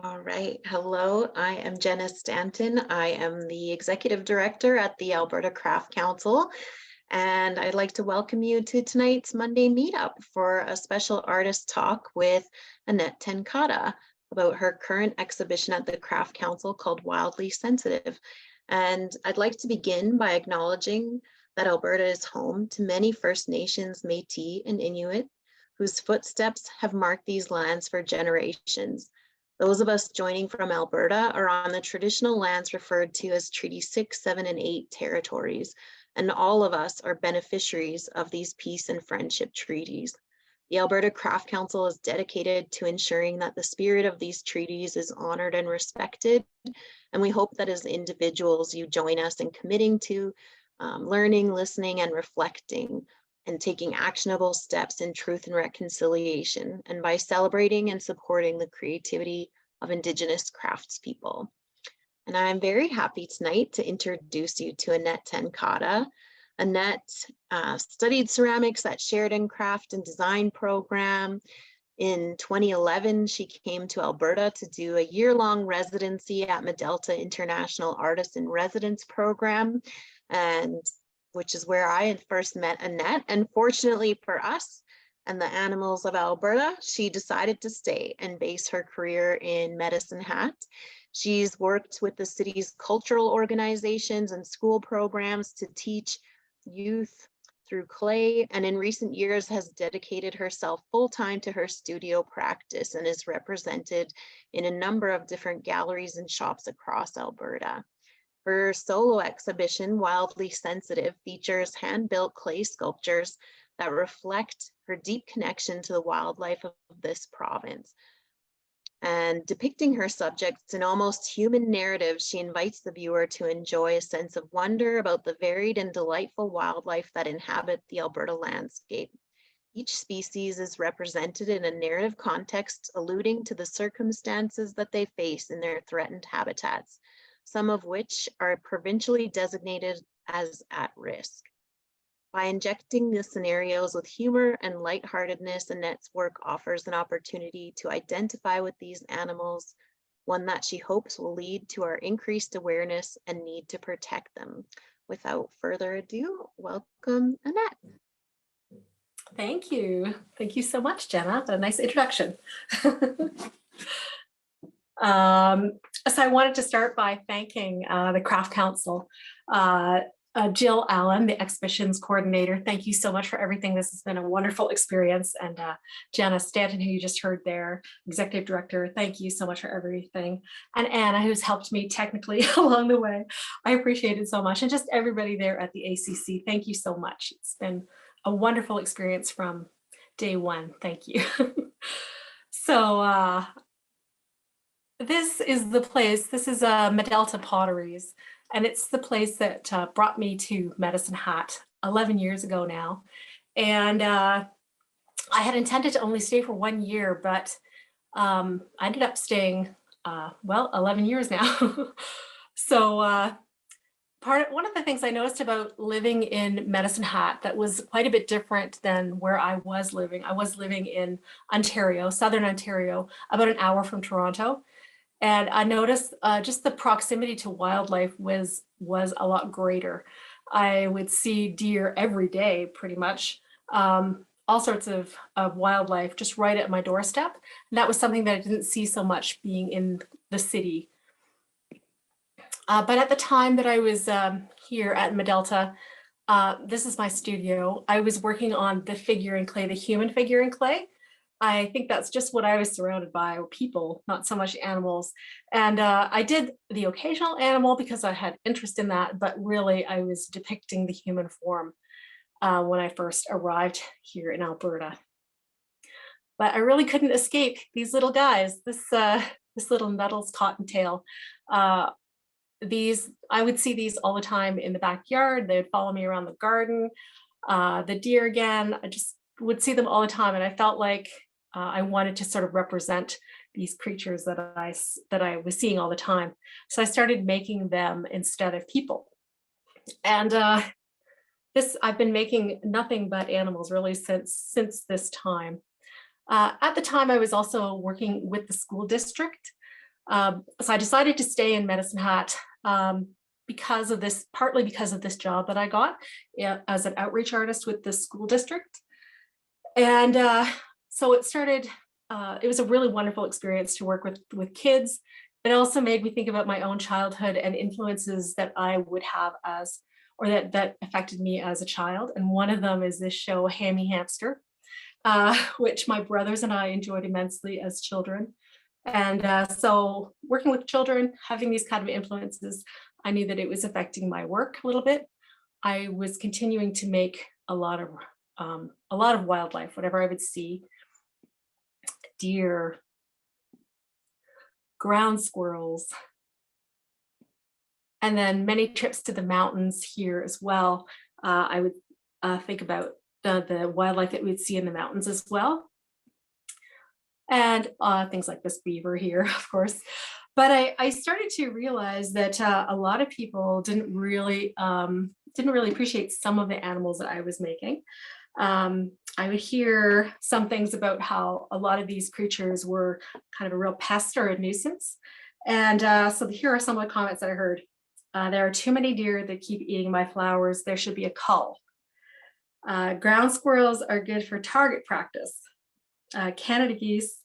All right. Hello, I am Jenna Stanton. I am the Executive Director at the Alberta Craft Council, and I'd like to welcome you to tonight's Monday meetup for a special artist talk with Annette Cate about her current exhibition at the Craft Council called Wildly Sensitive. And I'd like to begin by acknowledging that Alberta is home to many First Nations, Métis, and Inuit whose footsteps have marked these lands for generations. Those of us joining from Alberta are on the traditional lands referred to as Treaty 6, 7, and 8 territories, and all of us are beneficiaries of these peace and friendship treaties. The Alberta Craft Council is dedicated to ensuring that the spirit of these treaties is honored and respected, and we hope that as individuals you join us in committing to learning, listening, and reflecting, and taking actionable steps in truth and reconciliation, and by celebrating and supporting the creativity of Indigenous craftspeople. And I'm very happy tonight to introduce you to Annette Cate. Annette studied ceramics at Sheridan Craft and Design program. In 2011, she came to Alberta to do a year-long residency at Medelta International Artist in Residence program, and which is where I had first met Annette. And fortunately for us and the animals of Alberta, she decided to stay and base her career in Medicine Hat. She's worked with the city's cultural organizations and school programs to teach youth through clay, and in recent years has dedicated herself full-time to her studio practice and is represented in a number of different galleries and shops across Alberta. Her solo exhibition, Wildly Sensitive, features hand-built clay sculptures that reflect her deep connection to the wildlife of this province. And depicting her subjects in almost human narratives, she invites the viewer to enjoy a sense of wonder about the varied and delightful wildlife that inhabit the Alberta landscape. Each species is represented in a narrative context, alluding to the circumstances that they face in their threatened habitats, some of which are provincially designated as at risk. By injecting the scenarios with humor and lightheartedness, Annette's work offers an opportunity to identify with these animals, one that she hopes will lead to our increased awareness and need to protect them. Without further ado, welcome, Annette. Thank you. Thank you so much, Jenna. What a nice introduction. So I wanted to start by thanking the Craft Council. Jill Allen, the exhibitions coordinator, thank you so much for everything. This has been a wonderful experience. And Jenna Stanton, who you just heard there, executive director, thank you so much for everything. And Anna, who's helped me technically along the way. I appreciate it so much. And just everybody there at the ACC, thank you so much. It's been a wonderful experience from day one. Thank you. So this is the place, this is Medelta Potteries, and it's the place that brought me to Medicine Hat 11 years ago now. And I had intended to only stay for 1 year, but I ended up staying, 11 years now. So one of the things I noticed about living in Medicine Hat that was quite a bit different than where I was living in Ontario, Southern Ontario, about an hour from Toronto. And I noticed just the proximity to wildlife was a lot greater. I would see deer every day, pretty much, all sorts of wildlife just right at my doorstep. And that was something that I didn't see so much being in the city. But at the time that I was here at Medelta, this is my studio. I was working on the figure in clay, the human figure in clay. I think that's just what I was surrounded by, people, not so much animals. And I did the occasional animal because I had interest in that, but really I was depicting the human form when I first arrived here in Alberta. But I really couldn't escape these little guys, this little Nuttall's cottontail. I would see these all the time in the backyard. They would follow me around the garden. The deer again, I just would see them all the time. And I felt like I wanted to sort of represent these creatures that I was seeing all the time. So I started making them instead of people. And I've been making nothing but animals really since this time. At the time, I was also working with the school district. So I decided to stay in Medicine Hat partly because of this job that I got as an outreach artist with the school district. And so it was a really wonderful experience to work with kids. It also made me think about my own childhood and influences that I would have or that affected me as a child. And one of them is this show, Hammy Hamster, which my brothers and I enjoyed immensely as children. And so working with children, having these kind of influences, I knew that it was affecting my work a little bit. I was continuing to make a lot of wildlife, whatever I would see, deer, ground squirrels, and then many trips to the mountains here as well. I would think about the wildlife that we'd see in the mountains as well. And things like this beaver here, of course. But I started to realize that a lot of people didn't really appreciate some of the animals that I was making. I would hear some things about how a lot of these creatures were kind of a real pest or a nuisance. And so here are some of the comments that I heard. There are too many deer that keep eating my flowers. There should be a cull. Ground squirrels are good for target practice. Canada geese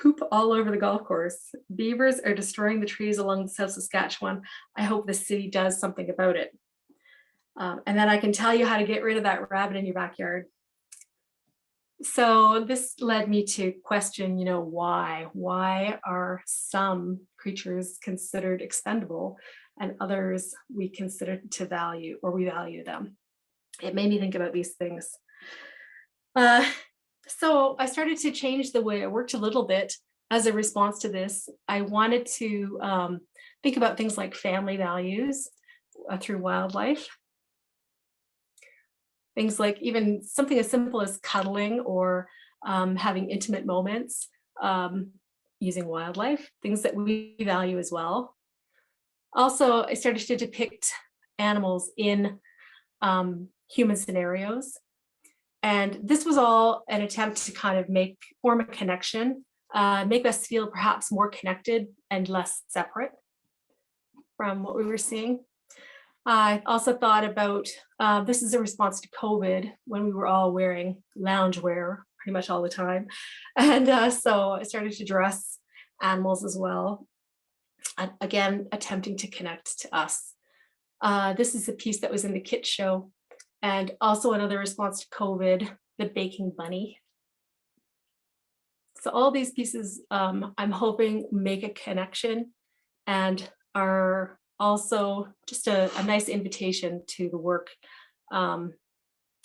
poop all over the golf course. Beavers are destroying the trees along the South Saskatchewan. I hope the city does something about it. And then I can tell you how to get rid of that rabbit in your backyard. So this led me to question, why? Why are some creatures considered expendable and others we consider to value, or we value them? It made me think about these things. So I started to change the way I worked a little bit as a response to this. I wanted to think about things like family values through wildlife. Things like even something as simple as cuddling or having intimate moments using wildlife, things that we value as well. Also, I started to depict animals in human scenarios. And this was all an attempt to kind of form a connection, make us feel perhaps more connected and less separate from what we were seeing. I also thought about, this is a response to COVID when we were all wearing loungewear pretty much all the time. And so I started to dress animals as well. Again, attempting to connect to us. This is a piece that was in the kit show. And also another response to COVID, the baking bunny. So all these pieces, I'm hoping make a connection and are also just a nice invitation to the work. And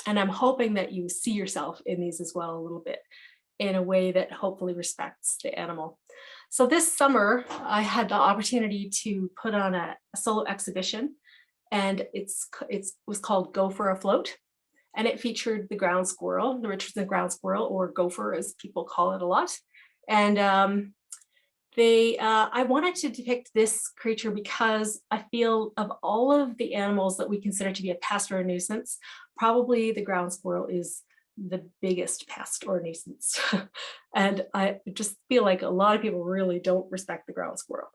I'm hoping that you see yourself in these as well a little bit in a way that hopefully respects the animal. So this summer, I had the opportunity to put on a solo exhibition, and it was called Go for a Float. And it featured the ground squirrel, the Richardson ground squirrel, or gopher as people call it a lot. And I wanted to depict this creature because I feel of all of the animals that we consider to be a pest or a nuisance, probably the ground squirrel is the biggest pest or nuisance. And I just feel like a lot of people really don't respect the ground squirrel.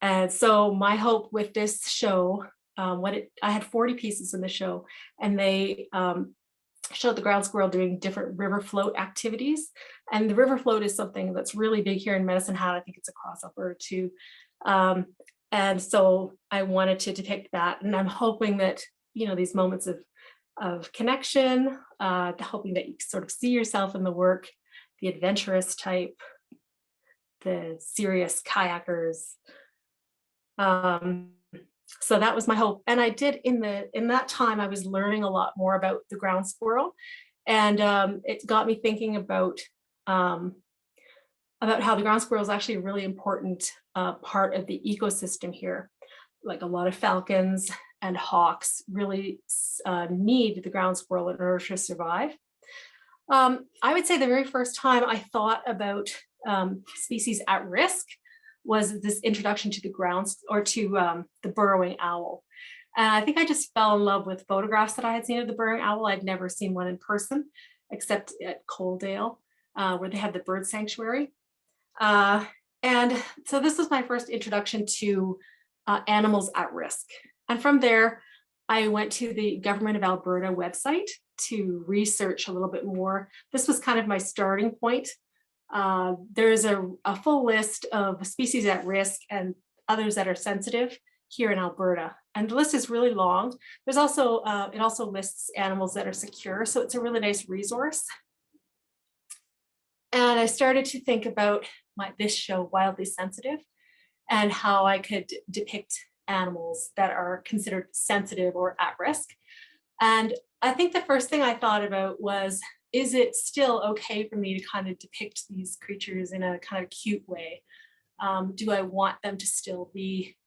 And so my hope with this show, I had 40 pieces in the show, and they showed the ground squirrel doing different river float activities. And the river float is something that's really big here in Medicine Hat. I think it's across Alberta too. And so I wanted to depict that. And I'm hoping that, these moments of connection, hoping that you sort of see yourself in the work, the adventurous type, the serious kayakers. So that was my hope. And I did in that time, I was learning a lot more about the ground squirrel. And it got me thinking about how the ground squirrel is actually a really important part of the ecosystem here. Like a lot of falcons and hawks really need the ground squirrel in order to survive. I would say the very first time I thought about species at risk was this introduction to the grounds or to the burrowing owl. And I think I just fell in love with photographs that I had seen of the burrowing owl. I'd never seen one in person, except at Coaldale, where they had the bird sanctuary. And so this was my first introduction to animals at risk. And from there, I went to the Government of Alberta website to research a little bit more. This was kind of my starting point. There's a full list of species at risk and others that are sensitive here in Alberta. And the list is really long. There's also, it also lists animals that are secure. So it's a really nice resource. And I started to think about this show, Wildly Sensitive, and how I could depict animals that are considered sensitive or at risk. And I think the first thing I thought about was, is it still okay for me to kind of depict these creatures in a kind of cute way? Do I want them to still be,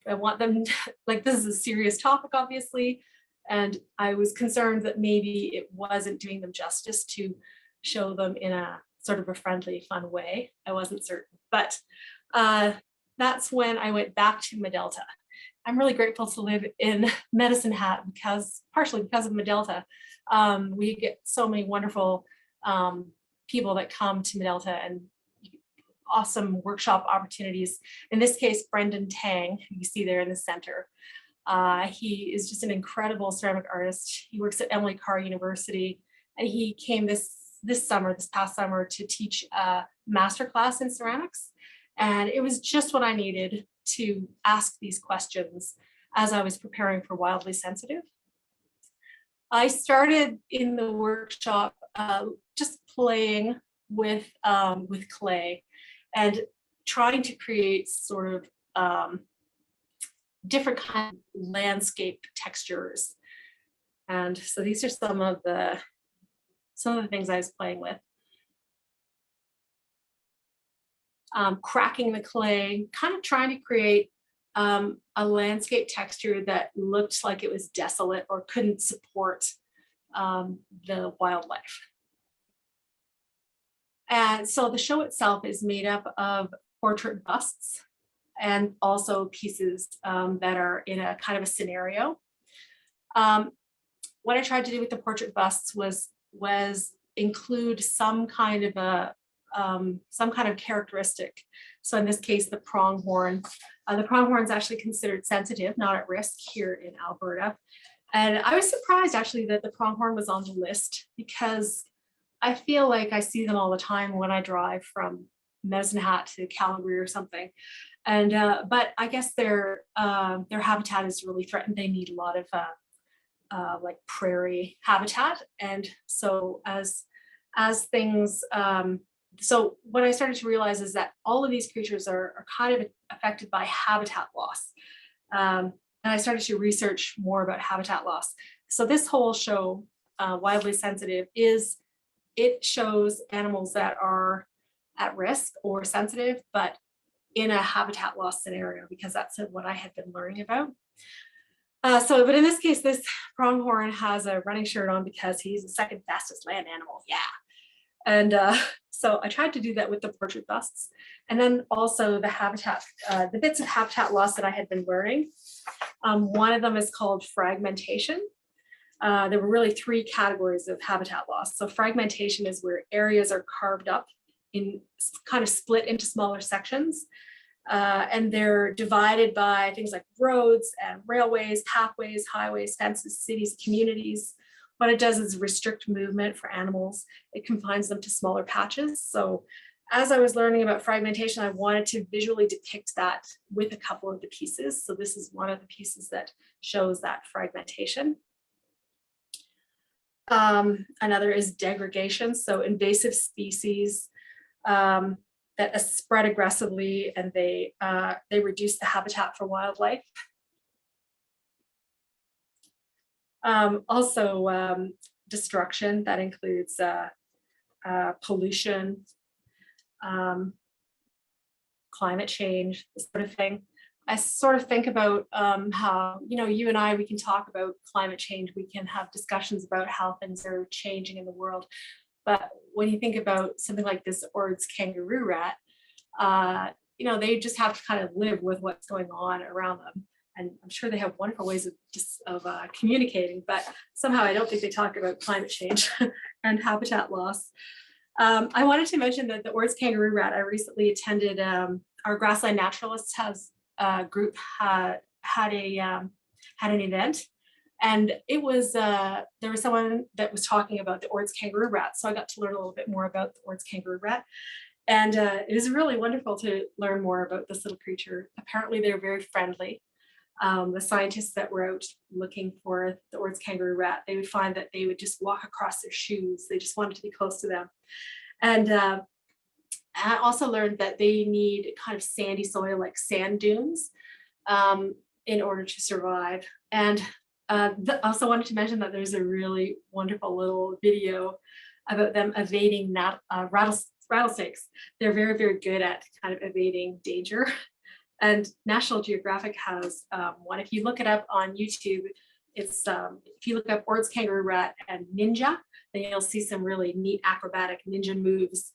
I want them to, like, this is a serious topic, obviously. And I was concerned that maybe it wasn't doing them justice to show them in a sort of a friendly, fun way. I wasn't certain, but that's when I went back to Medelta. I'm really grateful to live in Medicine Hat partially because of Medelta. We get so many wonderful people that come to Medelta and awesome workshop opportunities. In this case, Brendan Tang, who you see there in the center. He is just an incredible ceramic artist. He works at Emily Carr University, and he came this past summer, to teach a masterclass in ceramics. And it was just what I needed to ask these questions as I was preparing for Wildly Sensitive. I started in the workshop just playing with clay and trying to create sort of different kind of landscape textures. And so these are some of the things I was playing with. Cracking the clay, kind of trying to create a landscape texture that looked like it was desolate or couldn't support the wildlife. And so the show itself is made up of portrait busts and also pieces that are in a kind of a scenario. What I tried to do with the portrait busts was include some kind of characteristic. So in this case, the pronghorn. The pronghorn is actually considered sensitive, not at risk here in Alberta. And I was surprised actually that the pronghorn was on the list, because I feel like I see them all the time when I drive from Medicine Hat to Calgary or something. And but I guess their habitat is really threatened. They need a lot of like prairie habitat. And so as things, so what I started to realize is that all of these creatures are kind of affected by habitat loss. And I started to research more about habitat loss. So this whole show, Wildly Sensitive, it shows animals that are at risk or sensitive, but in a habitat loss scenario, because that's what I had been learning about. But in this case, this pronghorn has a running shirt on because he's the second fastest land animal. Yeah. And so I tried to do that with the portrait busts. And then also the habitat, the bits of habitat loss that I had been learning. One of them is called fragmentation. There were really three categories of habitat loss. So fragmentation is where areas are carved up in kind of split into smaller sections. And they're divided by things like roads and railways, pathways, highways, fences, cities, communities. What it does is restrict movement for animals. It confines them to smaller patches. So as I was learning about fragmentation, I wanted to visually depict that with a couple of the pieces. So this is one of the pieces that shows that fragmentation. Another is degradation. So invasive species that spread aggressively, and they reduce the habitat for wildlife. Also destruction, that includes pollution, climate change, this sort of thing. I sort of think about how, you and I, we can talk about climate change, we can have discussions about how things are changing in the world. But when you think about something like this Ord's kangaroo rat, they just have to kind of live with what's going on around them. And I'm sure they have wonderful ways of communicating, but somehow I don't think they talk about climate change and habitat loss. I wanted to mention that the Ords kangaroo rat, I recently attended, our Grassland Naturalists has group had an event, and it was there was someone that was talking about the Ords kangaroo rat, so I got to learn a little bit more about the Ords kangaroo rat, and it was really wonderful to learn more about this little creature. Apparently they're very friendly. The scientists that were out looking for the Ords kangaroo rat, they would find that they would just walk across their shoes. They just wanted to be close to them. And I also learned that they need kind of sandy soil, like sand dunes, in order to survive. And also wanted to mention that there's a really wonderful little video about them evading rattlesnakes. They're very, very good at kind of evading danger. And National Geographic has one. If you look it up on YouTube, it's if you look up Ords kangaroo rat and ninja, then you'll see some really neat acrobatic ninja moves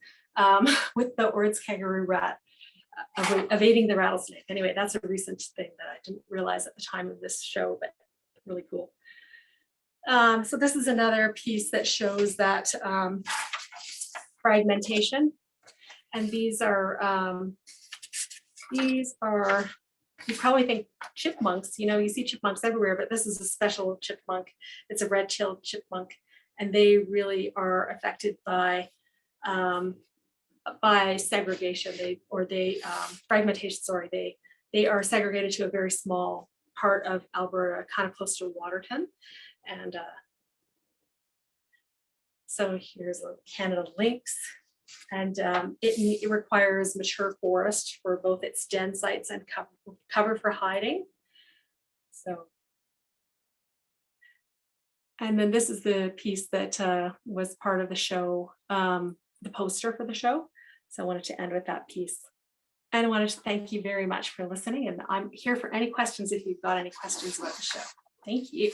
with the Ords kangaroo rat evading the rattlesnake. Anyway, that's a recent thing that I didn't realize at the time of this show, but really cool. So this is another piece that shows that fragmentation, and these are, you probably think chipmunks, you see chipmunks everywhere, but this is a special chipmunk. It's a red-tailed chipmunk, and they really are affected by segregation. Fragmentation, sorry, they are segregated to a very small part of Alberta, kind of close to Waterton. And so here's a Canada lynx. And it requires mature forest for both its den sites and cover for hiding. So, and then this is the piece that was part of the show, the poster for the show. So I wanted to end with that piece. And I wanted to thank you very much for listening. And I'm here for any questions if you've got any questions about the show. Thank you.